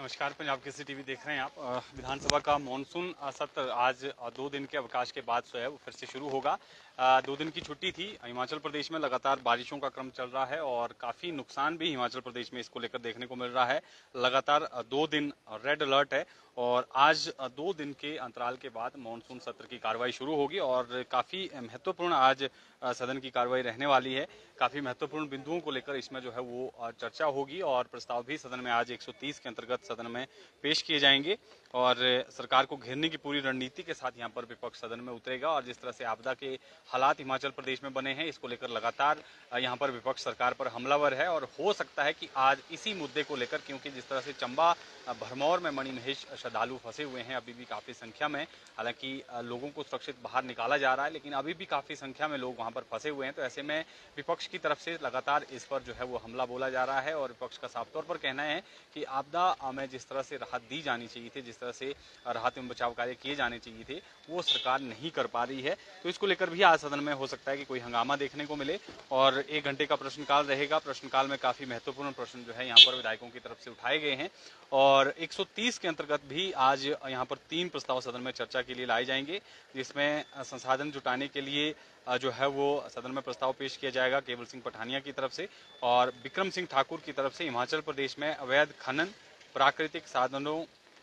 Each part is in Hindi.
नमस्कार, पंजाब केसरी टीवी देख रहे हैं आप। विधानसभा का मॉनसून सत्र आज 2 दिन के अवकाश के बाद जो है वो फिर से शुरू होगा। 2 दिन की छुट्टी थी। हिमाचल प्रदेश में लगातार बारिशों का क्रम चल रहा है और काफी नुकसान भी हिमाचल प्रदेश में इसको लेकर देखने को मिल रहा है। लगातार 2 दिन रेड अलर्ट है और आज 2 दिन के अंतराल के बाद मॉनसून सत्र की कार्रवाई शुरू होगी और काफी महत्वपूर्ण आज सदन की कार्रवाई रहने वाली है। काफी महत्वपूर्ण बिंदुओं को लेकर इसमें जो है वो चर्चा होगी और प्रस्ताव भी सदन में आज 130 के अंतर्गत सदन में पेश किए जाएंगे और सरकार को घेरने की पूरी रणनीति के साथ यहाँ पर विपक्ष सदन में उतरेगा। और जिस तरह से आपदा के हालात हिमाचल प्रदेश में बने हैं, इसको लेकर लगातार यहाँ पर विपक्ष सरकार पर हमलावर है और हो सकता है कि आज इसी मुद्दे को लेकर, क्योंकि जिस तरह से चंबा भरमौर में मणिमहेश श्रद्धालु फंसे हुए हैं अभी भी काफी संख्या में, हालांकि लोगों को सुरक्षित बाहर निकाला जा रहा है, लेकिन अभी भी काफी संख्या में लोग वहां पर फंसे हुए हैं। तो ऐसे में विपक्ष की तरफ से लगातार इस पर जो है वो हमला बोला जा रहा है और विपक्ष का साफ तौर पर कहना है कि आपदा में जिस तरह से राहत दी जानी चाहिए थी, जिस तरह से राहत एवं बचाव कार्य किए जाने चाहिए थे, वो सरकार नहीं कर पा रही है। तो इसको लेकर भी आज सदन में हो सकता है कि कोई हंगामा देखने को मिले और 1 घंटे का प्रश्नकाल रहेगा। प्रश्नकाल में काफी महत्वपूर्ण प्रश्न जो है यहाँ पर विधायकों की तरफ से उठाए गए हैं और 130 के अंतर्गत भी आज यहाँ पर 3 प्रस्ताव सदन में चर्चा के लिए लाए जाएंगे, जिसमें संसाधन जुटाने के लिए जो है वो सदन में प्रस्ताव पेश किया जाएगा केवल सिंह पठानिया की तरफ से और बिक्रम सिंह ठाकुर की तरफ से हिमाचल प्रदेश में अवैध खनन, प्राकृतिक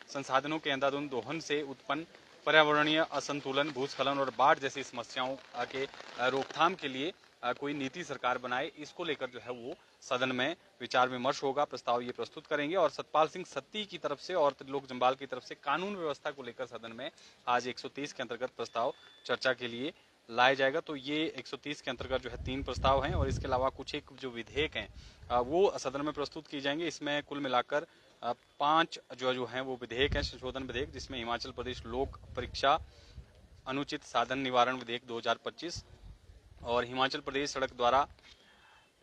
संसाधनों के अंधाधुंध दोहन से उत्पन्न पर्यावरणीय असंतुलन, भूस्खलन और बाढ़ जैसी समस्याओं के रोकथाम के लिए कोई नीति सरकार बनाए, इसको लेकर जो है वो सदन में विचार विमर्श होगा। प्रस्ताव ये प्रस्तुत करेंगे और सतपाल सिंह सत्ती की तरफ से और त्रिलोक जम्वाल की तरफ से कानून व्यवस्था को लेकर सदन में आज 130 के अंतर्गत प्रस्ताव चर्चा के लिए लाया जाएगा। तो ये 130 के अंतर्गत जो है 3 प्रस्ताव हैं और इसके अलावा कुछ एक जो विधेयक हैं वो सदन में प्रस्तुत किए जाएंगे। इसमें कुल मिलाकर 5 जो हैं वो विधेयक हैं, संशोधन विधेयक, जिसमें हिमाचल प्रदेश लोक परीक्षा अनुचित साधन निवारण विधेयक 2025 और हिमाचल प्रदेश सड़क द्वारा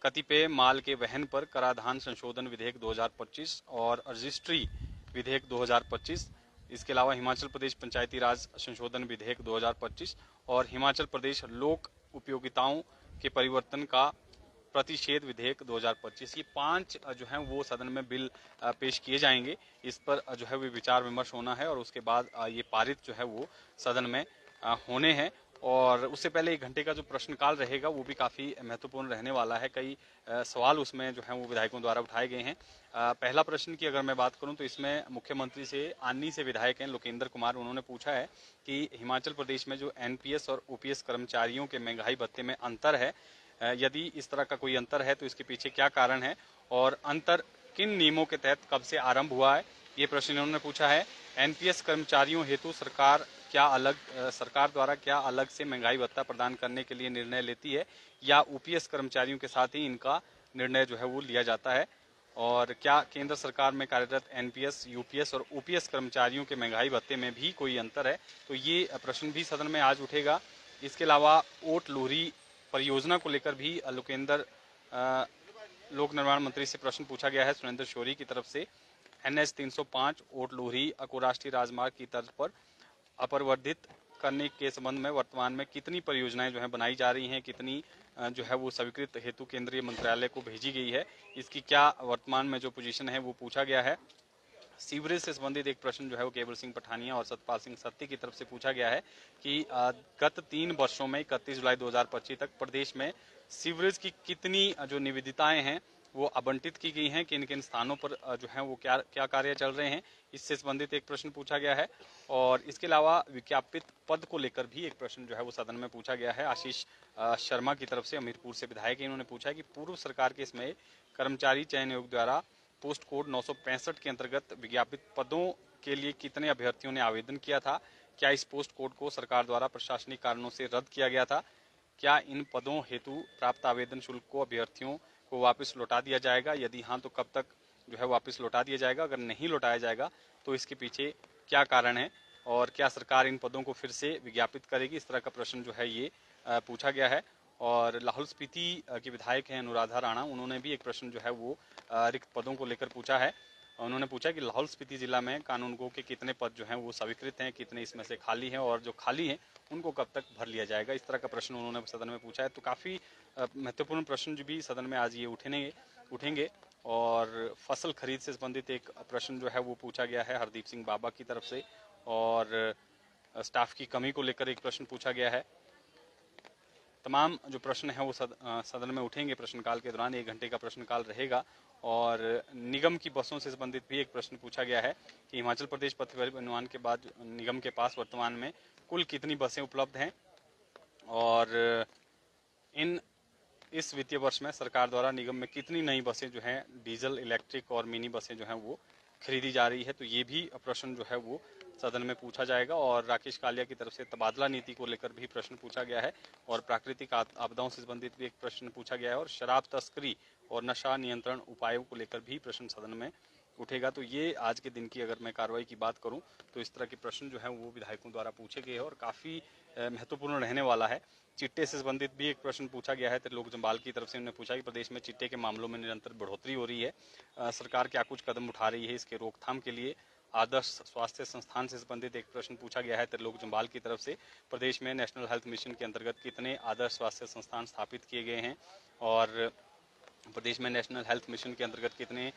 कतिपय माल के वहन पर कराधान संशोधन विधेयक 2025 और रजिस्ट्री विधेयक 2025। इसके अलावा हिमाचल प्रदेश पंचायती राज संशोधन विधेयक 2025 और हिमाचल प्रदेश लोक उपयोगिताओं के परिवर्तन का प्रतिषेध विधेयक 2025। ये 5 जो हैं वो सदन में बिल पेश किए जाएंगे। इस पर जो है वो विचार विमर्श होना है और उसके बाद ये पारित जो है वो सदन में होने हैं। और उससे पहले 1 घंटे का जो प्रश्नकाल रहेगा वो भी काफी महत्वपूर्ण रहने वाला है। कई सवाल उसमें जो है वो विधायकों द्वारा उठाए गए हैं। पहला प्रश्न की अगर मैं बात करूं तो इसमें मुख्यमंत्री से आनी से विधायक हैं लोकेंद्र कुमार, उन्होंने पूछा है कि हिमाचल प्रदेश में जो एनपीएस और ओपीएस कर्मचारियों के महंगाई भत्ते में अंतर है, यदि इस तरह का कोई अंतर है तो इसके पीछे क्या कारण है और अंतर किन नियमों के तहत कब से आरंभ हुआ है, ये प्रश्न इन्होंने पूछा है। एनपीएस कर्मचारियों हेतु सरकार द्वारा क्या अलग से महंगाई भत्ता प्रदान करने के लिए निर्णय लेती है या ओपीएस कर्मचारियों के साथ ही इनका निर्णय जो है वो लिया जाता है, और क्या केंद्र सरकार में कार्यरत एनपीएस, यूपीएस और ओपीएस कर्मचारियों के महंगाई भत्ते में भी कोई अंतर है। तो ये प्रश्न भी सदन में आज उठेगा। इसके अलावा ओट लोहरी परियोजना को लेकर भी लोक निर्माण मंत्री से प्रश्न पूछा गया है सुरेंद्र शौरी की तरफ से। NH 305 ओट लोहरी को राष्ट्रीय राजमार्ग की तर्ज पर अपरिवर्तित करने के संबंध में वर्तमान में कितनी परियोजनाएं जो है बनाई जा रही हैं, कितनी जो है वो स्वीकृत हेतु केंद्रीय मंत्रालय को भेजी गई है, इसकी क्या वर्तमान में जो पोजीशन है वो पूछा गया है। सीवरेज से संबंधित एक प्रश्न जो है वो केवल सिंह पठानिया और सतपाल सिंह सत्ती की तरफ से पूछा गया है कि गत 3 वर्षों में 31 जुलाई 2025 तक प्रदेश में सीवरेज की कितनी जो निविदाएं हैं वो आवंटित की गई हैं, किन किन स्थानों पर जो है वो क्या कार्य चल रहे हैं, इससे संबंधित एक प्रश्न पूछा गया है। और इसके अलावा विज्ञापित पद को लेकर भी एक प्रश्न जो है वो सदन में पूछा गया है। आशीष शर्मा की तरफ से, हमीरपुर से विधायक, इन्होंने पूछा है कि पूर्व सरकार के इसमें कर्मचारी चयन आयोग द्वारा पोस्ट कोड 965 के अंतर्गत विज्ञापित पदों के लिए कितने अभ्यर्थियों ने आवेदन किया था, क्या इस पोस्ट कोड को सरकार द्वारा प्रशासनिक कारणों से रद्द किया गया था, क्या इन पदों हेतु प्राप्त आवेदन शुल्क को अभ्यर्थियों को वापस लौटा दिया जाएगा, यदि हाँ तो कब तक जो है वापस लौटा दिया जाएगा, अगर नहीं लौटाया जाएगा तो इसके पीछे क्या कारण है और क्या सरकार इन पदों को फिर से विज्ञापित करेगी, इस तरह का प्रश्न जो है ये पूछा गया है। और लाहौल स्पीति के विधायक हैं अनुराधा राणा, उन्होंने भी एक प्रश्न जो है वो रिक्त पदों को लेकर पूछा है। उन्होंने पूछा कि लाहौल स्पीति जिला में कानूनगो के कितने पद जो हैं वो स्वीकृत हैं, कितने इसमें से खाली हैं और जो खाली हैं उनको कब तक भर लिया जाएगा, इस तरह का प्रश्न उन्होंने सदन में पूछा है। तो काफ़ी महत्वपूर्ण प्रश्न जो भी सदन में आज ये उठेंगे और फसल खरीद से संबंधित एक प्रश्न जो है वो पूछा गया है हरदीप सिंह बाबा की तरफ से, और स्टाफ की कमी को लेकर एक प्रश्न पूछा गया है। तमाम जो प्रश्न है वो सदन में उठेंगे प्रश्नकाल के दौरान। 1 घंटे का प्रश्नकाल रहेगा। और निगम की बसों से संबंधित भी एक प्रश्न पूछा गया है कि हिमाचल प्रदेश पथ परिवहन निगम के बाद निगम के पास वर्तमान में कुल कितनी बसें उपलब्ध हैं, और इस वित्तीय वर्ष में सरकार द्वारा निगम में कितनी नई बसें जो हैं डीजल, इलेक्ट्रिक और मिनी बसें जो हैं वो खरीदी जा रही है। तो ये भी प्रश्न जो है वो सदन में पूछा जाएगा। और राकेश कालिया की तरफ से तबादला नीति को लेकर भी प्रश्न पूछा गया है, और प्राकृतिक आपदाओं से संबंधित भी एक प्रश्न पूछा गया है, और शराब तस्करी और नशा नियंत्रण उपायों को लेकर भी प्रश्न सदन में उठेगा। तो ये आज के दिन की अगर मैं कार्रवाई की बात करूं तो इस तरह के प्रश्न जो है वो विधायकों द्वारा पूछे गए हैं और काफी महत्वपूर्ण रहने वाला है। चिट्टे से संबंधित भी एक प्रश्न पूछा गया है। त्रिलोक जम्वाल की तरफ से उन्होंने पूछा कि प्रदेश में चिट्टे के मामलों में निरंतर बढ़ोतरी हो रही है, सरकार क्या कुछ कदम उठा रही है इसके रोकथाम के लिए। आदर्श स्वास्थ्य संस्थान से संबंधित एक प्रश्न पूछा गया है त्रिलोक जम्वाल की तरफ से। प्रदेश में नेशनल हेल्थ मिशन के अंतर्गत कितने आदर्श स्वास्थ्य संस्थान स्थापित किए गए हैं, और प्रदेश में नेशनल हेल्थ मिशन के अंतर्गत कितने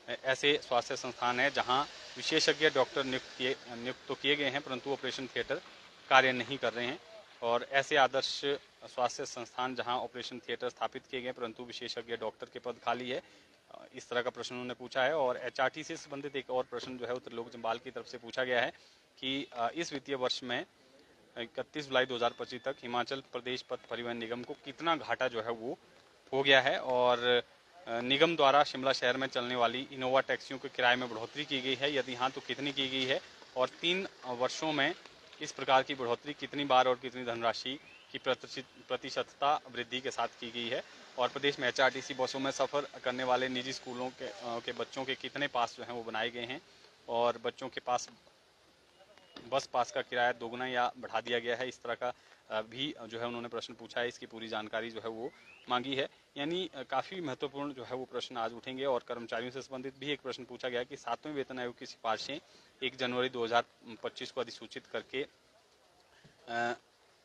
ऐसे स्वास्थ्य संस्थान हैं जहां विशेषज्ञ डॉक्टर नियुक्त तो किए गए हैं परंतु ऑपरेशन थिएटर कार्य नहीं कर रहे हैं, और ऐसे आदर्श स्वास्थ्य संस्थान जहां ऑपरेशन थिएटर स्थापित किए गए परंतु विशेषज्ञ डॉक्टर के पद खाली है। इस तरह का प्रश्न उन्होंने पूछा है। और HRT से संबंधित एक और प्रश्न जो है वो त्रिलोक जम्वाल की तरफ से पूछा गया है कि इस वित्तीय वर्ष में 31 जुलाई 2025 तक हिमाचल प्रदेश पथ परिवहन निगम को कितना घाटा जो है वो हो गया है, और निगम द्वारा शिमला शहर में चलने वाली इनोवा टैक्सियों के किराए में बढ़ोतरी की गई है, यदि हाँ तो कितनी की गई है, और 3 वर्षों में इस प्रकार की बढ़ोतरी कितनी बार और कितनी धनराशि की प्रतिशतता वृद्धि के साथ की गई है, और प्रदेश में HRTC बसों में सफ़र करने वाले निजी स्कूलों के बच्चों के कितने पास जो हैं वो बनाए गए हैं, और बच्चों के पास बस पास का किराया दोगुना या बढ़ा दिया गया है। इस तरह का भी जो है उन्होंने प्रश्न पूछा है, इसकी पूरी जानकारी जो है वो मांगी है। यानी काफ़ी महत्वपूर्ण जो है वो प्रश्न आज उठेंगे। और कर्मचारियों से संबंधित भी एक प्रश्न पूछा गया कि 7वें वेतन आयोग की सिफारिशें 1 जनवरी 2025 को अधिसूचित करके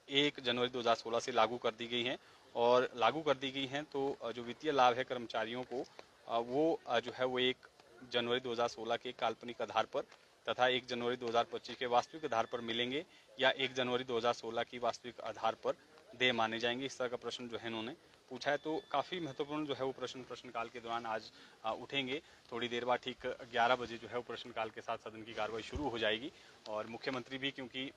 1 जनवरी 2016 से लागू कर दी गई हैं, और लागू कर दी गई हैं तो जो वित्तीय लाभ है कर्मचारियों को वो जो है वो 1 जनवरी 2016 के काल्पनिक आधार पर तथा 1 जनवरी 2025 के वास्तविक आधार पर मिलेंगे, या 1 जनवरी 2016 की वास्तविक आधार पर देय माने जाएंगे। इस तरह का प्रश्न जो है इन्होंने पूछा है। तो काफ़ी महत्वपूर्ण जो है वो प्रश्नकाल के दौरान आज उठेंगे। थोड़ी देर बाद ठीक 11 बजे जो है वो प्रश्नकाल के साथ सदन की कार्रवाई शुरू हो जाएगी। और मुख्यमंत्री भी क्योंकि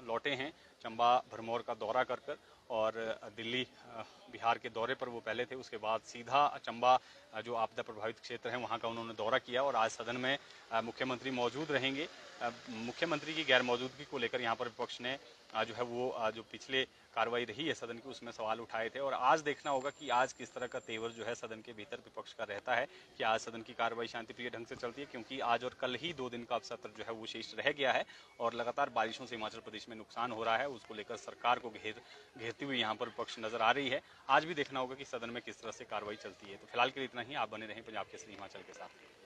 लौटे हैं चंबा भरमौर का दौरा कर और दिल्ली बिहार के दौरे पर वो पहले थे, उसके बाद सीधा चंबा जो आपदा प्रभावित क्षेत्र है वहाँ का उन्होंने दौरा किया, और आज सदन में मुख्यमंत्री मौजूद रहेंगे। मुख्यमंत्री की गैर मौजूदगी को लेकर यहाँ पर विपक्ष ने जो है वो जो पिछले कार्रवाई रही है सदन की उसमें सवाल उठाए थे, और आज देखना होगा कि आज किस तरह का तेवर जो है सदन के भीतर विपक्ष का रहता है, कि आज सदन की कार्रवाई शांतिप्रिय ढंग से चलती है, क्योंकि आज और कल ही 2 दिन का सत्र जो है वो शेष रह गया है, और लगातार बारिशों से हिमाचल प्रदेश में नुकसान हो रहा है, उसको लेकर सरकार को घेरती हुई यहाँ पर विपक्ष नजर आ रही है। आज भी देखना होगा कि सदन में किस तरह से कार्रवाई चलती है। तो फिलहाल के लिए इतना ही। आप बने रहें पंजाब केसरी हिमाचल के साथ।